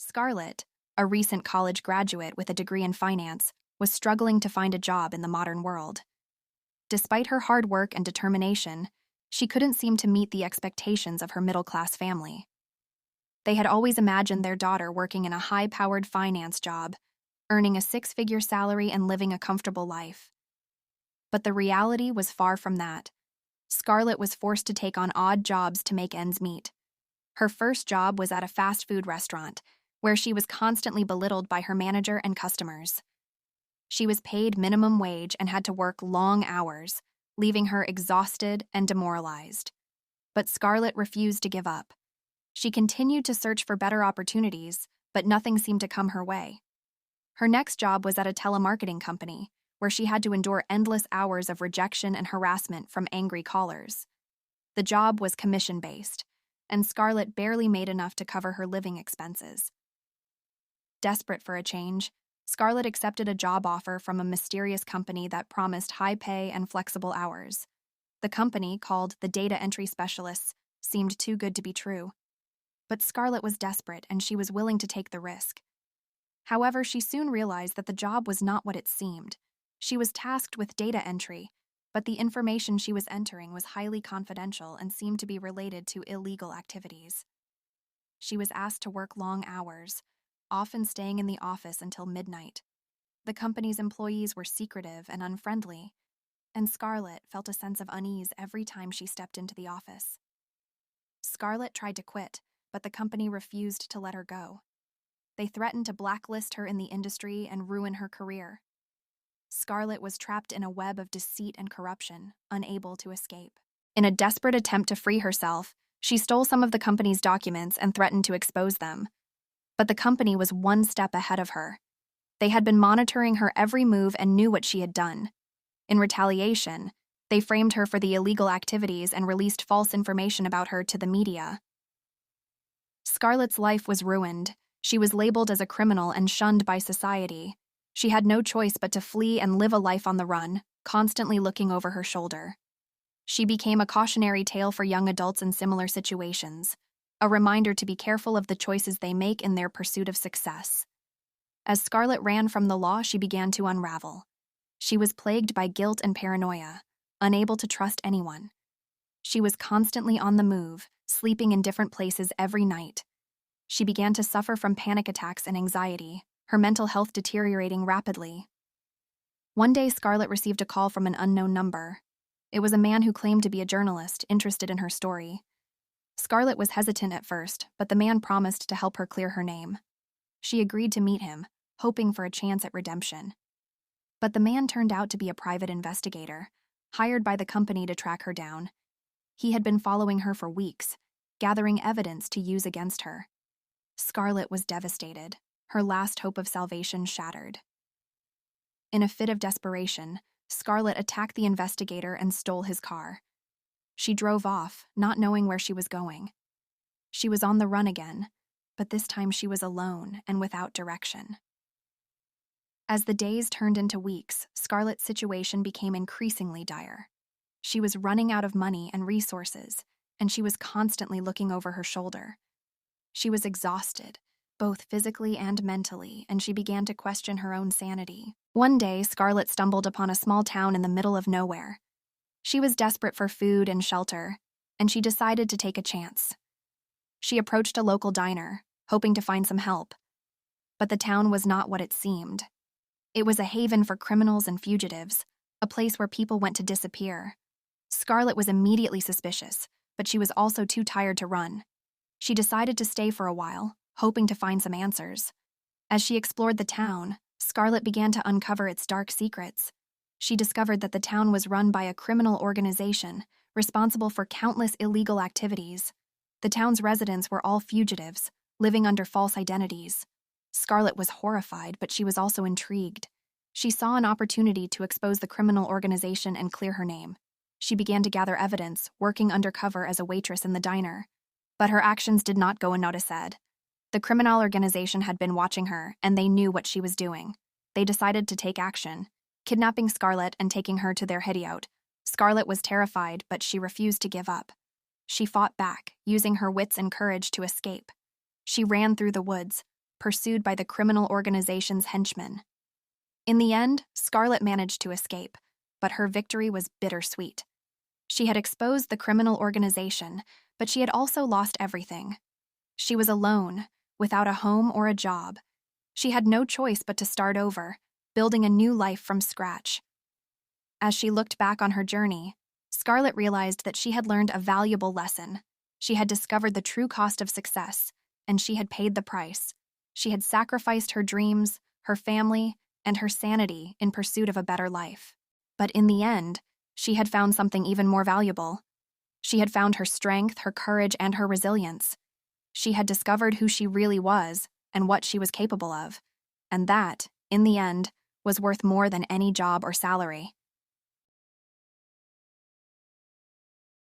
Scarlett, a recent college graduate with a degree in finance, was struggling to find a job in the modern world. Despite her hard work and determination, she couldn't seem to meet the expectations of her middle-class family. They had always imagined their daughter working in a high-powered finance job, earning a six-figure salary and living a comfortable life. But the reality was far from that. Scarlett was forced to take on odd jobs to make ends meet. Her first job was at a fast food restaurant, where she was constantly belittled by her manager and customers. She was paid minimum wage and had to work long hours, leaving her exhausted and demoralized. But Scarlett refused to give up. She continued to search for better opportunities, but nothing seemed to come her way. Her next job was at a telemarketing company, where she had to endure endless hours of rejection and harassment from angry callers. The job was commission-based, and Scarlett barely made enough to cover her living expenses. Desperate for a change, Scarlett accepted a job offer from a mysterious company that promised high pay and flexible hours. The company, called the Data Entry Specialists, seemed too good to be true. But Scarlett was desperate, and she was willing to take the risk. However, she soon realized that the job was not what it seemed. She was tasked with data entry, but the information she was entering was highly confidential and seemed to be related to illegal activities. She was asked to work long hours, often staying in the office until midnight. The company's employees were secretive and unfriendly, and Scarlett felt a sense of unease every time she stepped into the office. Scarlett tried to quit, but the company refused to let her go. They threatened to blacklist her in the industry and ruin her career. Scarlett was trapped in a web of deceit and corruption, unable to escape. In a desperate attempt to free herself, she stole some of the company's documents and threatened to expose them. But the company was one step ahead of her. They had been monitoring her every move and knew what she had done. In retaliation, they framed her for the illegal activities and released false information about her to the media. Scarlett's life was ruined. She was labeled as a criminal and shunned by society. She had no choice but to flee and live a life on the run, constantly looking over her shoulder. She became a cautionary tale for young adults in similar situations, a reminder to be careful of the choices they make in their pursuit of success. As Scarlett ran from the law, she began to unravel. She was plagued by guilt and paranoia, unable to trust anyone. She was constantly on the move, sleeping in different places every night. She began to suffer from panic attacks and anxiety, her mental health deteriorating rapidly. One day, Scarlett received a call from an unknown number. It was a man who claimed to be a journalist interested in her story. Scarlett was hesitant at first, but the man promised to help her clear her name. She agreed to meet him, hoping for a chance at redemption. But the man turned out to be a private investigator, hired by the company to track her down. He had been following her for weeks, gathering evidence to use against her. Scarlett was devastated, her last hope of salvation shattered. In a fit of desperation, Scarlett attacked the investigator and stole his car. She drove off, not knowing where she was going. She was on the run again, but this time she was alone and without direction. As the days turned into weeks, Scarlett's situation became increasingly dire. She was running out of money and resources, and she was constantly looking over her shoulder. She was exhausted, both physically and mentally, and she began to question her own sanity. One day, Scarlett stumbled upon a small town in the middle of nowhere. She was desperate for food and shelter, and she decided to take a chance. She approached a local diner, hoping to find some help. But the town was not what it seemed. It was a haven for criminals and fugitives, a place where people went to disappear. Scarlett was immediately suspicious, but she was also too tired to run. She decided to stay for a while, hoping to find some answers. As she explored the town, Scarlett began to uncover its dark secrets. She discovered that the town was run by a criminal organization responsible for countless illegal activities. The town's residents were all fugitives, living under false identities. Scarlett was horrified, but she was also intrigued. She saw an opportunity to expose the criminal organization and clear her name. She began to gather evidence, working undercover as a waitress in the diner. But her actions did not go unnoticed. The criminal organization had been watching her, and they knew what she was doing. They decided to take action, kidnapping Scarlett and taking her to their hideout. Scarlett was terrified, but she refused to give up. She fought back, using her wits and courage to escape. She ran through the woods, pursued by the criminal organization's henchmen. In the end, Scarlett managed to escape, but her victory was bittersweet. She had exposed the criminal organization, but she had also lost everything. She was alone, without a home or a job. She had no choice but to start over, building a new life from scratch. As she looked back on her journey, Scarlett realized that she had learned a valuable lesson. She had discovered the true cost of success, and she had paid the price. She had sacrificed her dreams, her family, and her sanity in pursuit of a better life. But in the end, she had found something even more valuable. She had found her strength, her courage, and her resilience. She had discovered who she really was and what she was capable of. And that, in the end, was worth more than any job or salary.